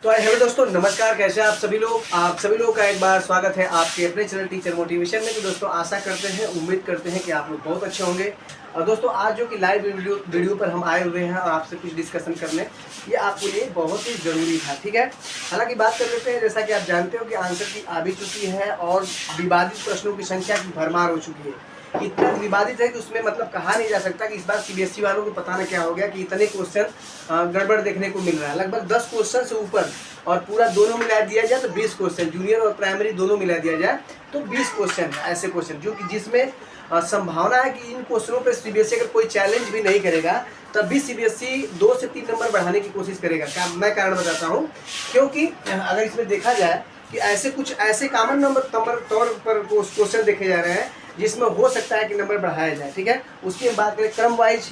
तो हेलो दोस्तों, नमस्कार। कैसे आप सभी लोग? आप सभी लोगों का एक बार स्वागत है आपके अपने चैनल टीचर मोटिवेशन में। तो दोस्तों, आशा करते हैं, उम्मीद करते हैं कि आप लोग बहुत अच्छे होंगे। और दोस्तों, आज जो कि लाइव वीडियो पर हम आए हुए हैं और आपसे कुछ डिस्कशन करने, ये आपके लिए बहुत ही ज़रूरी था। ठीक है, हालांकि बात कर लेते हैं। जैसा कि आप जानते हो कि आंसर की आ भी चुकी है और विवादित प्रश्नों की संख्या की भरमार हो चुकी है। इतना विवादित है कि उसमें मतलब कहा नहीं जा सकता कि इस बार सीबीएसई वालों को पता नहीं क्या हो गया कि इतने क्वेश्चन गड़बड़ देखने को मिल रहा है। लगभग 10 क्वेश्चन से ऊपर, और पूरा दोनों मिला दिया जाए तो 20 क्वेश्चन, जूनियर और प्राइमरी दोनों मिला दिया जाए तो 20 क्वेश्चन है। ऐसे क्वेश्चन जो कि जिसमें संभावना है कि इन क्वेश्चनों पर सीबीएसई अगर कोई चैलेंज भी नहीं करेगा तब भी सीबीएसई 2 से 3 नंबर बढ़ाने की कोशिश करेगा। क्या मैं कारण बताता हूँ, क्योंकि अगर इसमें देखा जाए कि ऐसे कॉमन नंबर तौर पर क्वेश्चन देखे जा रहे हैं जिसमें हो सकता है कि नंबर बढ़ाया जाए। ठीक है, उसकी हम बात करें क्रम वाइज।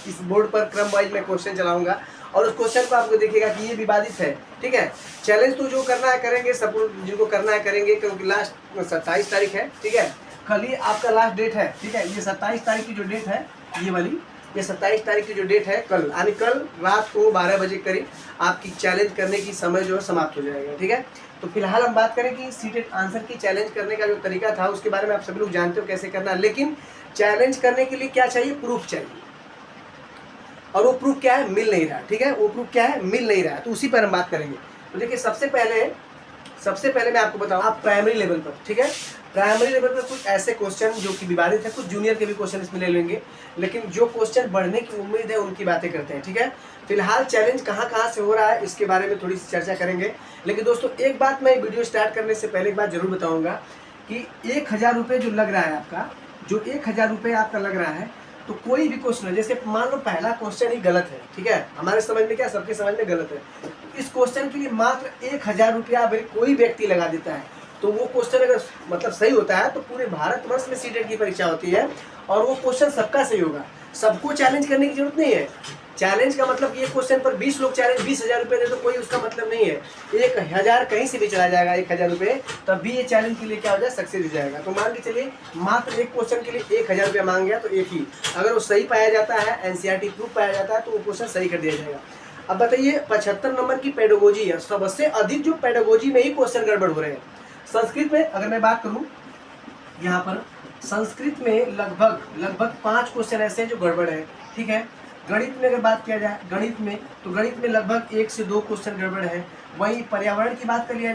इस बोर्ड पर क्रम वाइज मैं क्वेश्चन चलाऊंगा और उस क्वेश्चन को आपको देखिएगा कि ये विवादित है। ठीक है, चैलेंज तो जो करना है करेंगे, सब जिनको करना है करेंगे, क्योंकि लास्ट 27 तारीख है। ठीक है, कल ही आपका लास्ट डेट है। ठीक है, ये 27 तारीख की जो डेट है, ये वाली, ये 27 तारीख की जो डेट है कल, यानी कल रात को 12 बजे करीब आपकी चैलेंज करने की समय जो है समाप्त हो जाएगा। ठीक है, तो फिलहाल हम बात करें कि सीटेट आंसर की चैलेंज करने का जो तरीका था उसके बारे में आप सभी लोग जानते हो कैसे करना है। लेकिन चैलेंज करने के लिए क्या चाहिए? प्रूफ चाहिए, और वो प्रूफ क्या है? मिल नहीं रहा। ठीक है, वो प्रूफ क्या है? मिल नहीं रहा। तो उसी पर हम बात करेंगे। तो देखिए, सबसे पहले मैं आपको बताऊं, आप प्राइमरी लेवल पर, ठीक है, प्राइमरी लेवल पर कुछ ऐसे क्वेश्चन जो कि विवादित है, कुछ जूनियर के भी क्वेश्चन इसमें ले लेंगे, लेकिन जो क्वेश्चन बढ़ने की उम्मीद है उनकी बातें करते हैं। ठीक है, फिलहाल चैलेंज कहाँ से हो रहा है इसके बारे में थोड़ी सी चर्चा करेंगे। लेकिन दोस्तों, एक बात मैं वीडियो स्टार्ट करने से पहले एक बात जरूर बताऊंगा कि 1000 रुपये जो लग रहा है आपका, जो 1000 रुपये आपका लग रहा है, तो कोई भी क्वेश्चन, जैसे मान लो पहला क्वेश्चन ही गलत है, ठीक है, हमारे समझ में क्या, सबके समझ में गलत है, इस क्वेश्चन के लिए मात्र 1000 रुपया अगर कोई व्यक्ति लगा देता है तो वो क्वेश्चन अगर मतलब सही होता है तो पूरे भारतवर्ष में सीटेट की परीक्षा होती है और वो क्वेश्चन सबका सही होगा। सबको चैलेंज करने की जरूरत नहीं है। चैलेंज का मतलब ये क्वेश्चन पर 20 लोग चैलेंज 20,000 रुपये दे तो कोई उसका मतलब नहीं है। 1000 कहीं से भी चला जाएगा, 1000 रुपये, तब भी ये चैलेंज के लिए क्या हो जाए, सक्सेस हो जाएगा। तो मान के चलिए मात्र एक क्वेश्चन के लिए 1000 रुपया मांग गया, तो एक ही, अगर वो सही पाया जाता है, एनसीईआरटी प्रूफ पाया जाता है, तो वो क्वेश्चन सही कर दिया जाएगा। अब बताइए, 75 नंबर की पेडागोजी है, सबसे अधिक जो पेडागोजी में ही क्वेश्चन गड़बड़ हो रहे हैं। संस्कृत में अगर मैं बात करूं, यहाँ पर संस्कृत में लगभग 5 क्वेश्चन ऐसे हैं जो गड़बड़ है। ठीक है, गणित में अगर बात किया जाए, गणित में लगभग 1 से 2 क्वेश्चन गड़बड़ है। वहीं पर्यावरण की बात कर लिया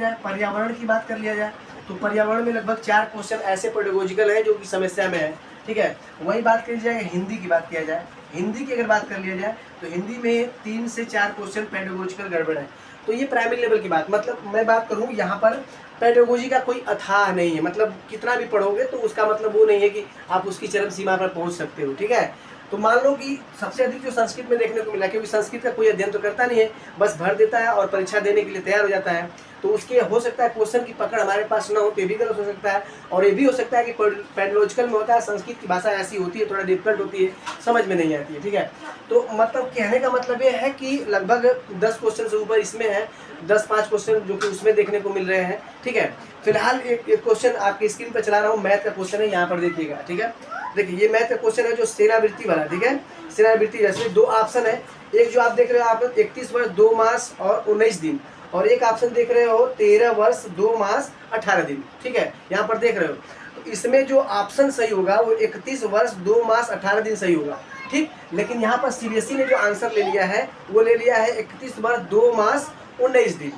जाए, तो पर्यावरण में लगभग 4 क्वेश्चन ऐसे पेडागोजिकल है जो कि समस्या में है। ठीक है, वही बात करी जाए, हिंदी की बात किया जाए, हिंदी की अगर बात कर लिया जाए तो हिंदी में 3 से 4 क्वेश्चन पेडागोजिकल गड़बड़ है। तो ये प्राइमरी लेवल की बात, मतलब मैं बात करूँ यहाँ पर पेडागोजी का कोई अथाह नहीं है, मतलब कितना भी पढ़ोगे तो उसका मतलब वो नहीं है कि आप उसकी चरम सीमा पर पहुँच सकते हो। ठीक है, तो मान लो कि सबसे अधिक जो संस्कृत में देखने को मिला, क्योंकि संस्कृत का कोई अध्ययन तो करता नहीं है, बस भर देता है और परीक्षा देने के लिए तैयार हो जाता है, तो उसके हो सकता है क्वेश्चन की पकड़ हमारे पास ना हो, तो ये भी गलत हो सकता है। और ये भी हो सकता है कि पेडागोजिकल में होता है, संस्कृत की भाषा ऐसी होती है, थोड़ा डिफिकल्ट होती है, समझ में नहीं आती है। ठीक है, तो मतलब कहने का मतलब ये है कि लगभग 10 क्वेश्चन से ऊपर इसमें है, 10-5 क्वेश्चन जो कि उसमें देखने को मिल रहे हैं। ठीक है, फिलहाल एक क्वेश्चन आपकी स्क्रीन पर चला रहा हूँ, मैथ का क्वेश्चन है, यहाँ पर देखिएगा। ठीक है, देखिए ये मैथ का क्वेश्चन है जो सेनावृत्ति वाला। ठीक है, सेनावृत्ति जैसे 2 ऑप्शन है, एक जो आप देख रहे हो आप 31 वर्ष 2 मास और 19 दिन, और एक ऑप्शन देख रहे हो 13 वर्ष 2 मास 18 दिन। ठीक है, यहाँ पर देख रहे हो, तो इसमें जो ऑप्शन सही होगा वो 31 वर्ष 2 मास 18 दिन सही होगा। ठीक, लेकिन यहाँ पर सीबीएसई ने जो आंसर ले लिया है वो ले लिया है 31 वर्ष 2 मास 19 दिन।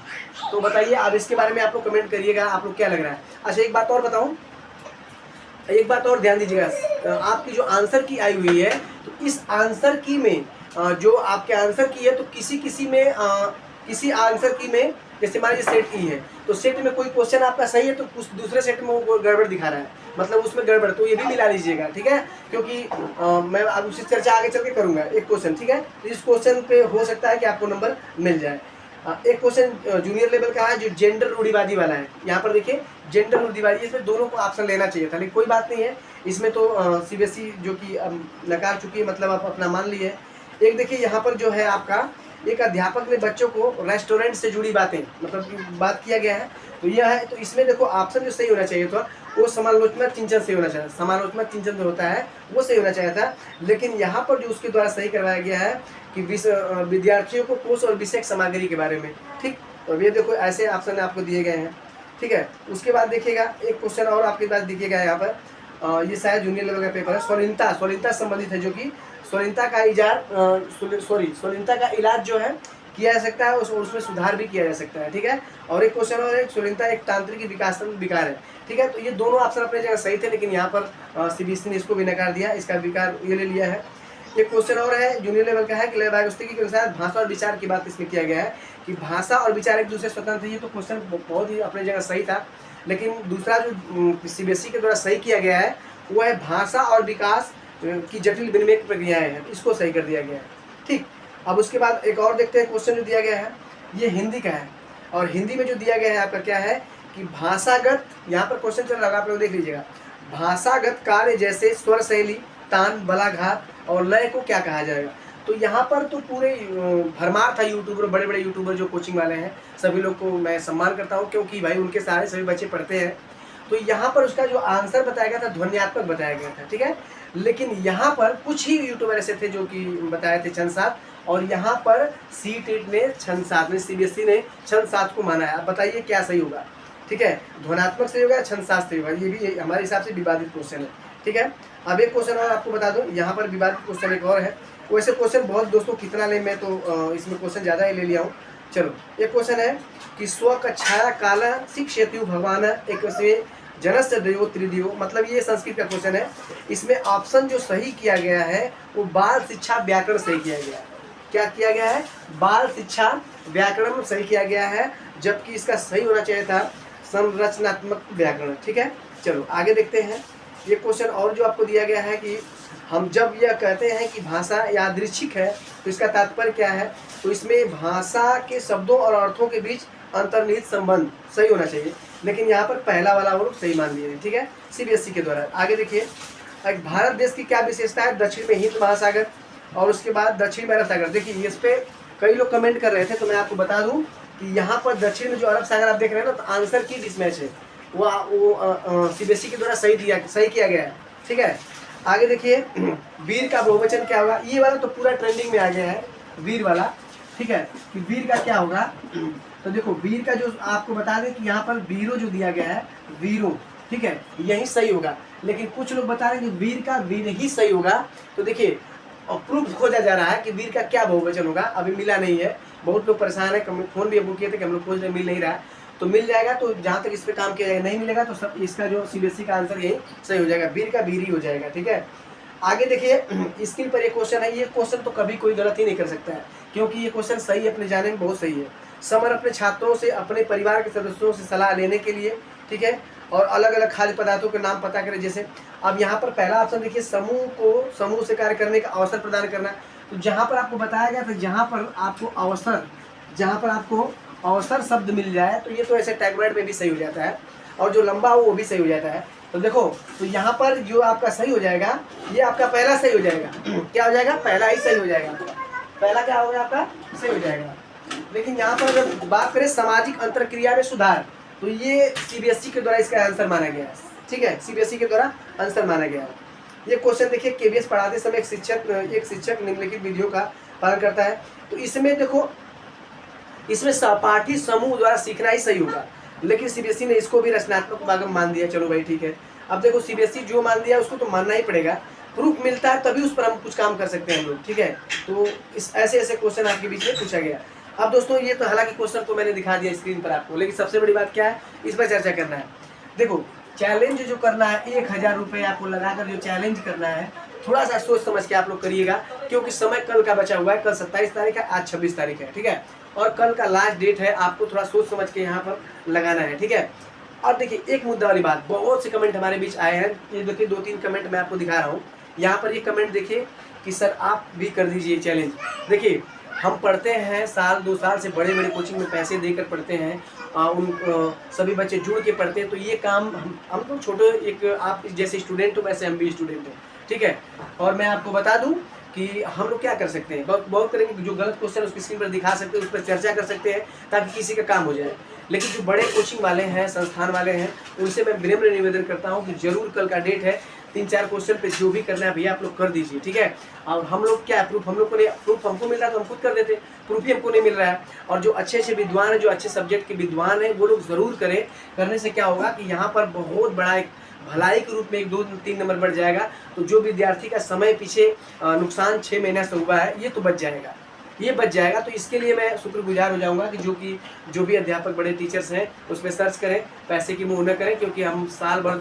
तो बताइए, अब इसके बारे में आप लोग कमेंट करिएगा, आप लोग क्या लग रहा है। अच्छा, एक बात और बताऊं, एक बात और ध्यान दीजिएगा, आपकी जो आंसर की आई हुई है, तो इस आंसर की में जो आपके आंसर की है, तो किसी आंसर की में, जैसे मान लीजिए सेट ई है, तो सेट में कोई क्वेश्चन आपका सही है तो कुछ दूसरे सेट में वो गड़बड़ दिखा रहा है, मतलब उसमें गड़बड़, तो ये भी मिला लीजिएगा। ठीक है, क्योंकि मैं अब उसी चर्चा आगे चल के करूँगा एक क्वेश्चन। ठीक है, तो इस क्वेश्चन पे हो सकता है कि आपको नंबर मिल जाए। एक क्वेश्चन जूनियर लेवल का है जो जेंडर रूढ़िवादी वाला है। यहाँ पर देखिए, जेंडर रूढ़िवादी, इसमें दोनों को ऑप्शन लेना चाहिए था, लेकिन कोई बात नहीं है, इसमें तो सीबीएसई जो कि नकार चुकी है, मतलब आप अपना मान लिए। एक देखिए, यहाँ पर जो है आपका, एक अध्यापक ने बच्चों को रेस्टोरेंट से जुड़ी बातें, मतलब बात किया गया है, तो यह है, तो इसमें देखो ऑप्शन जो सही होना चाहिए था वो समालोचना चिंतन से होना चाहिए, समालोचना चिंतन जो होता है वो सही होना चाहिए था। लेकिन यहाँ पर जो उसके द्वारा सही करवाया गया है कि विद्यार्थियों को कोर्स और विषय सामग्री के बारे में, ठीक, तो अब ये देखो ऐसे ऑप्शन आपको दिए गए हैं, ठीक है। उसके बाद देखिएगा एक क्वेश्चन और आपके पास दिखेगा यहाँ पर, ये शायद जूनियर लेवल का पेपर है, स्वलीनता संबंधित है, जो कि स्वलीनता का इलाज जो है किया जा सकता है, उसमें सुधार भी किया जा सकता है, ठीक है। और एक क्वेश्चन और है, स्वलीनता एक तांत्रिक विकास विकार है, ठीक है। तो ये दोनों ऑप्शन अपने जगह सही थे, लेकिन यहाँ पर सीबीएसई ने इसको भी नकार दिया, इसका विकार ये ले लिया है। एक क्वेश्चन और है जूनियर लेवल का है, क्लेयर वाइगोत्स्की के अनुसार भाषा और विचार की बात इसमें किया गया है कि भाषा और विचार एक दूसरे स्वतंत्र है। ये तो क्वेश्चन बहुत ही अपने जगह सही था, लेकिन दूसरा जो सीबीएसई के द्वारा सही किया गया है वो है भाषा और विकास की जटिल विनिमय प्रक्रियाएं हैं, इसको सही कर दिया गया है, ठीक। अब उसके बाद एक और देखते हैं क्वेश्चन जो दिया गया है, ये हिंदी का है, और हिंदी में जो दिया गया है आपका क्या है कि भाषागत, यहाँ पर क्वेश्चन चल रहा है आप लोग देख लीजिएगा, भाषागत कार्य जैसे स्वर शैली, तान, बलाघात और लय को क्या कहा जाएगा। तो यहाँ पर तो पूरे भरमार था यूट्यूबर, बड़े बड़े यूट्यूबर जो कोचिंग वाले हैं, सभी लोग को मैं सम्मान करता हूँ, क्योंकि भाई उनके सहारे सभी बच्चे पढ़ते हैं। तो यहाँ पर उसका जो आंसर बताया गया था ध्वन्यात्मक बताया गया था, ठीक है। लेकिन यहाँ पर कुछ ही यूट्यूबर ऐसे थे जो कि बताए थे छंद सात, और यहाँ पर सीटेट ने छंद सात में, सीबीएसई ने छंद सात को माना है। अब बताइए क्या सही होगा, ठीक है, ध्वन्यात्मक सही होगा, छंद सात सही होगा, ये भी हमारे हिसाब से विवादित क्वेश्चन है, ठीक है। अब एक क्वेश्चन और आपको बता दूं, यहाँ पर विवादित क्वेश्चन एक और है, वैसे क्वेश्चन बहुत दोस्तों कितना ले, मैं तो इसमें क्वेश्चन ज़्यादा ही ले लिया हूँ। चलो एक क्वेश्चन है कि स्वकच्छाया काल शिक्षयतु भगवान एक जनस्य द्वयो त्रिदियो, मतलब ये संस्कृत का क्वेश्चन है। इसमें ऑप्शन जो सही किया गया है वो बाल शिक्षा व्याकरण सही किया गया है। क्या किया गया है, बाल शिक्षा व्याकरण सही किया गया है, जबकि इसका सही होना चाहिए था संरचनात्मक व्याकरण, ठीक है। चलो आगे देखते हैं। ये क्वेश्चन और जो आपको दिया गया है कि हम जब यह कहते हैं कि भाषा यादृच्छिक है तो इसका तात्पर्य क्या है, तो इसमें भाषा के शब्दों और अर्थों के बीच अंतर्निहित संबंध सही होना चाहिए, लेकिन यहाँ पर पहला वाला वो लोग सही मान लिए हैं, ठीक है, सीबीएसई के द्वारा। आगे देखिए, भारत देश की क्या विशेषता है, दक्षिण में हिंद महासागर और उसके बाद दक्षिण में अरब सागर। देखिए इस पे कई लोग कमेंट कर रहे थे, तो मैं आपको बता दूं कि यहाँ पर दक्षिण में जो अरब सागर आप देख रहे हैं ना, तो आंसर की डिसमैच है, वो सीबीएसई के द्वारा सही किया गया है, ठीक है। आगे देखिए, वीर का बहुवचन क्या होगा, ये वाला तो पूरा ट्रेंडिंग में आ गया है, वीर वाला, ठीक है, कि वीर का क्या होगा। तो देखो वीर का जो आपको बता दें कि यहाँ पर वीरो जो दिया गया है, वीरो, ठीक है, यही सही होगा, लेकिन कुछ लोग बता रहे हैं कि वीर का वीर ही सही होगा। तो देखिए प्रूफ खोजा जा रहा है कि वीर का क्या बहुवचन होगा, अभी मिला नहीं है, बहुत लोग परेशान है, फोन भी बुक किए थे कि हम लोग खोज रहे, मिल नहीं रहा है, तो मिल जाएगा। तो जहाँ तक इस पर काम किया जाएगा, नहीं मिलेगा तो सब इसका जो सीबीएसई का आंसर यही सही हो जाएगा, वीर का वीर ही हो जाएगा, ठीक है। आगे देखिए, स्क्रीन पर एक क्वेश्चन है, ये क्वेश्चन तो कभी कोई गलत ही नहीं कर सकता है, क्योंकि ये क्वेश्चन सही अपने जाने में बहुत सही है। समर अपने छात्रों से अपने परिवार के सदस्यों से सलाह लेने के लिए, ठीक है, और अलग अलग खाद्य पदार्थों के नाम पता करें। जैसे अब यहाँ पर पहला ऑप्शन देखिए, समूह से कार्य करने का अवसर प्रदान करना। तो जहाँ पर आपको बताया गया था, जहाँ पर आपको अवसर शब्द मिल जाए, तो ये तो ऐसे टैगवर्ड में भी सही हो जाता है, और जो लंबा हो वो भी सही हो जाता है। तो देखो, तो यहाँ पर जो आपका सही हो जाएगा, ये आपका पहला सही हो जाएगा। क्या हो जाएगा, पहला ही सही हो जाएगा, पहला क्या होगा आपका सही हो जाएगा। लेकिन यहाँ पर अगर बात करें सामाजिक अंतरक्रिया में सुधार, तो ये सीबीएसई के द्वारा इसका आंसर माना गया है, ठीक है, सीबीएसई के द्वारा आंसर माना गया है। ये क्वेश्चन देखिए, केबीएस पढ़ाते समय एक शिक्षक निम्नलिखित विधियों का पालन करता है। तो इसमें देखो, इसमें सहपाठी समूह द्वारा सीखना ही सही होगा, लेकिन सीबीएसई ने इसको भी रचनात्मक भाग मान दिया। चलो भाई ठीक है, अब देखो सीबीएसई जो मान दिया उसको तो मानना ही पड़ेगा, प्रूफ मिलता है तभी उस पर हम कुछ काम कर सकते हैं हम लोग, ठीक है। तो इस ऐसे क्वेश्चन आपके बीच में पूछा गया। अब दोस्तों ये तो हालांकि क्वेश्चन तो मैंने दिखा दिया स्क्रीन पर आपको, लेकिन सबसे बड़ी बात क्या है, इस पर चर्चा करना है। देखो चैलेंज जो करना है, 1000 रुपये आपको लगाकर जो चैलेंज करना है, थोड़ा सा सोच समझ के आप लोग करिएगा, क्योंकि समय कल का बचा हुआ है, कल 27 तारीख है, आज 26 तारीख है, ठीक है, और कल का लास्ट डेट है, आपको थोड़ा सोच समझ के यहाँ पर लगाना है, ठीक है। और देखिए एक मुद्दा वाली बात, बहुत से कमेंट हमारे बीच आए हैं, ये देखिए 2-3 कमेंट मैं आपको दिखा रहा हूँ। यहाँ पर ये कमेंट देखिए कि सर आप भी कर दीजिए चैलेंज। देखिए हम पढ़ते हैं, साल 2 साल से बड़े बड़े कोचिंग में पैसे देकर पढ़ते हैं, सभी बच्चे जुड़ के पढ़ते हैं, तो ये काम हम तो छोटे, एक आप जैसे स्टूडेंट हो वैसे हम भी स्टूडेंट हैं, ठीक है। और मैं आपको बता दूं कि हम लोग क्या कर सकते हैं, बहुत करेंगे, जो गलत क्वेश्चन उसकी स्क्रीन पर दिखा सकते हैं, उस पर चर्चा कर सकते हैं ताकि किसी का काम हो जाए। लेकिन जो बड़े कोचिंग वाले हैं, संस्थान वाले हैं, उनसे मैं विनम्र निवेदन करता हूं कि जरूर कल का डेट है 3-4 क्वेश्चन पे जो भी करना है भैया आप लोग कर दीजिए, ठीक है। और हम लोग क्या है, प्रूफ हम लोग को नहीं, प्रूफ हमको मिल रहा है तो हम खुद कर देते, प्रूफ ही हमको नहीं मिल रहा है। और जो अच्छे विद्वान हैं, जो अच्छे सब्जेक्ट के विद्वान हैं, वो लोग ज़रूर करें। करने से क्या होगा कि यहाँ पर बहुत बड़ा एक भलाई के रूप में 1-2-3 नंबर बढ़ जाएगा। तो जो विद्यार्थी का समय पीछे नुकसान 6 महीने से हुआ है, ये तो बच जाएगा, ये बच जाएगा। तो इसके लिए मैं शुक्रगुजार हो जाऊंगा कि जो भी अध्यापक बड़े टीचर्स हैं उस पर सर्च करें, पैसे की मुँह न करें, क्योंकि हम साल भर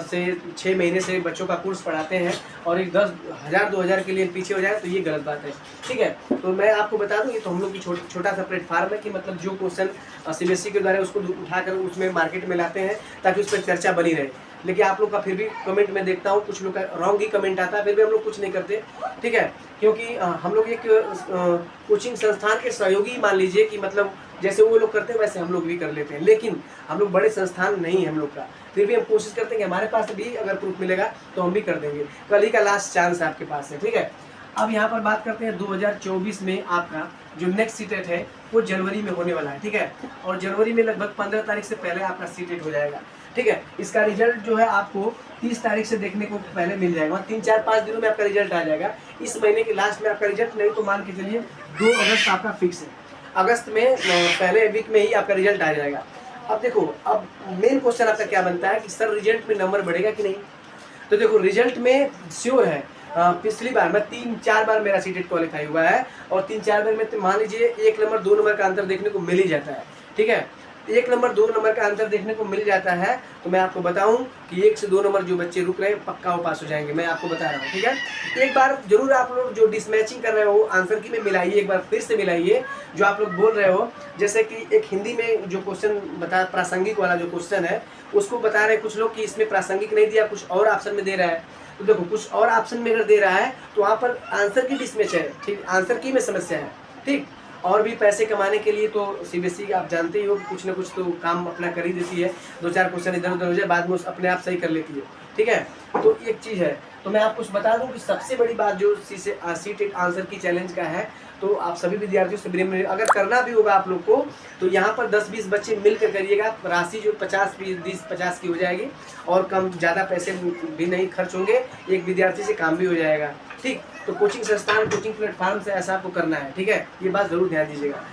से 6 महीने से बच्चों का कोर्स पढ़ाते हैं और एक 10,000-2,000 के लिए पीछे हो जाए तो ये गलत बात है, ठीक है। तो मैं आपको बता दूं, ये तो हम लोग की छोटा सा प्लेटफार्म है कि मतलब जो क्वेश्चन CBSE के द्वारा उसको उठाकर उसमें मार्केट में लाते हैं ताकि उस पर चर्चा बनी रहे। लेकिन आप लोग का फिर भी कमेंट में देखता हूँ कुछ लोग का रॉन्ग ही कमेंट आता है, फिर भी हम लोग कुछ नहीं करते, ठीक है। क्योंकि हम लोग एक कोचिंग संस्थान के सहयोगी मान लीजिए कि मतलब जैसे वो लोग करते हैं वैसे हम लोग भी कर लेते हैं, लेकिन हम लोग बड़े संस्थान नहीं है हम लोग का। फिर भी हम कोशिश करते हैं कि हमारे पास भी अगर प्रूफ मिलेगा तो हम भी कर देंगे। कल ही का लास्ट चांस आपके पास है, ठीक है। अब यहाँ पर बात करते हैं 2024 में आपका जो नेक्स्ट सीटेट है वो जनवरी में होने वाला है, ठीक है। और जनवरी में लगभग 15 तारीख से पहले आपका सीटेट हो जाएगा, ठीक है। इसका रिजल्ट जो है आपको 30 तारीख से देखने को पहले मिल जाएगा, 3-4-5 दिनों में आपका रिजल्ट आ जाएगा। इस महीने के लास्ट में आपका रिजल्ट नहीं तो मान के चलिए 2 अगस्त आपका फिक्स है, अगस्त में पहले वीक में ही आपका रिजल्ट आ जाएगा। अब देखो, अब मेन क्वेश्चन आपका क्या बनता है कि सर रिजल्ट में नंबर बढ़ेगा कि नहीं। तो देखो रिजल्ट में श्योर है, पिछली बार मैं 3-4 बार मेरा सीटेट क्वालिफाई हुआ है और 3-4 बार में मान लीजिए 1 नंबर 2 नंबर का अंतर देखने को मिल ही जाता है, ठीक है। 1 नंबर 2 नंबर का अंतर देखने को मिल जाता है। तो मैं आपको बताऊं कि 1 से 2 नंबर जो बच्चे रुक रहे हैं पक्का वो पास हो जाएंगे, मैं आपको बता रहा हूं, ठीक है। एक बार जरूर आप लोग जो डिसमैचिंग कर रहे हो आंसर की में मिलाइए, एक बार फिर से मिलाइए जो आप लोग बोल रहे हो। जैसे कि एक हिंदी में जो क्वेश्चन बता, प्रासंगिक वाला जो क्वेश्चन है उसको बता रहे हैं कुछ लोग कि इसमें प्रासंगिक नहीं दिया, कुछ और ऑप्शन में दे रहा है। तो देखो कुछ और ऑप्शन में अगर दे रहा है तो वहाँ पर आंसर की डिसमैच है, ठीक, आंसर की में समस्या है, ठीक। और भी पैसे कमाने के लिए तो CBSE आप जानते ही हो कुछ ना कुछ तो काम अपना कर ही देती है, 2-4 क्वेश्चन इधर उधर हो जाए बाद में अपने आप सही कर लेती है, ठीक है। तो एक चीज़ है। तो मैं आपको बता दूं कि सबसे बड़ी बात जो सीटेट आंसर की चैलेंज का है, तो आप सभी विद्यार्थियों से विनम्र, अगर करना भी होगा आप लोग को तो यहाँ पर 10-20 बच्चे मिलकर करिएगा। राशि जो 50 की हो जाएगी और कम ज़्यादा पैसे भी नहीं खर्च होंगे, एक विद्यार्थी से काम भी हो जाएगा, ठीक। तो कोचिंग संस्थान, कोचिंग प्लेटफॉर्म से ऐसा आपको करना है, ठीक है। ये बात जरूर ध्यान दीजिएगा।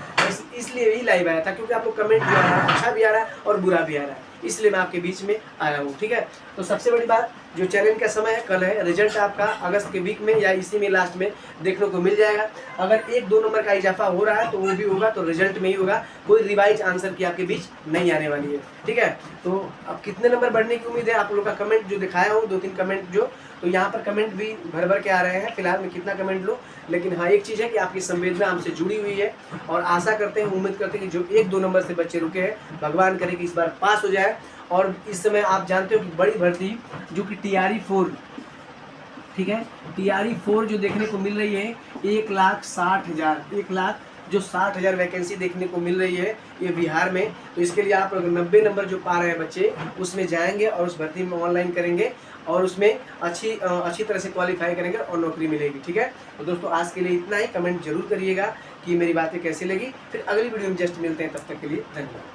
इसलिए ही लाइव आया था क्योंकि आप लोग कमेंट जो आ रहा है अच्छा भी आ रहा है और बुरा भी आ रहा है, इसलिए मैं आपके बीच में आया हूँ, ठीक है। तो सबसे बड़ी बात जो चैलेंज का समय है कल है, रिजल्ट आपका अगस्त के वीक में या इसी में लास्ट में देखने को मिल जाएगा। अगर 1-2 नंबर का इजाफा हो रहा है तो वो भी होगा तो रिजल्ट में ही होगा, कोई रिवाइज आंसर की आपके बीच नहीं आने वाली है, ठीक है। तो अब कितने नंबर बढ़ने की उम्मीद है आप लोग का कमेंट जो दिखाया हूँ 2-3 कमेंट जो, तो यहाँ पर कमेंट भी भर के आ रहे हैं, फिलहाल में कितना कमेंट लो। लेकिन हाँ एक चीज़ है कि आपकी संवेदना हमसे जुड़ी हुई है और आशा करते हैं, उम्मीद करते हैं कि जो 1-2 नंबर से बच्चे रुके हैं भगवान करे कि इस बार पास हो जाए। और इस समय आप जानते हो कि बड़ी भर्ती जो कि TRE 4, ठीक है, TRE 4 जो देखने को मिल रही है 1,60,000 वैकेंसी देखने को मिल रही है ये बिहार में। तो इसके लिए आप अगर 90 नंबर जो पा रहे हैं बच्चे उसमें जाएंगे और उस भर्ती में ऑनलाइन करेंगे और उसमें अच्छी तरह से क्वालिफाई करेंगे और नौकरी मिलेगी, ठीक है। तो दोस्तों आज के लिए इतना ही। कमेंट जरूर करिएगा कि मेरी बातें कैसी लगी, फिर अगली वीडियो में जस्ट मिलते हैं, तब तक के लिए धन्यवाद।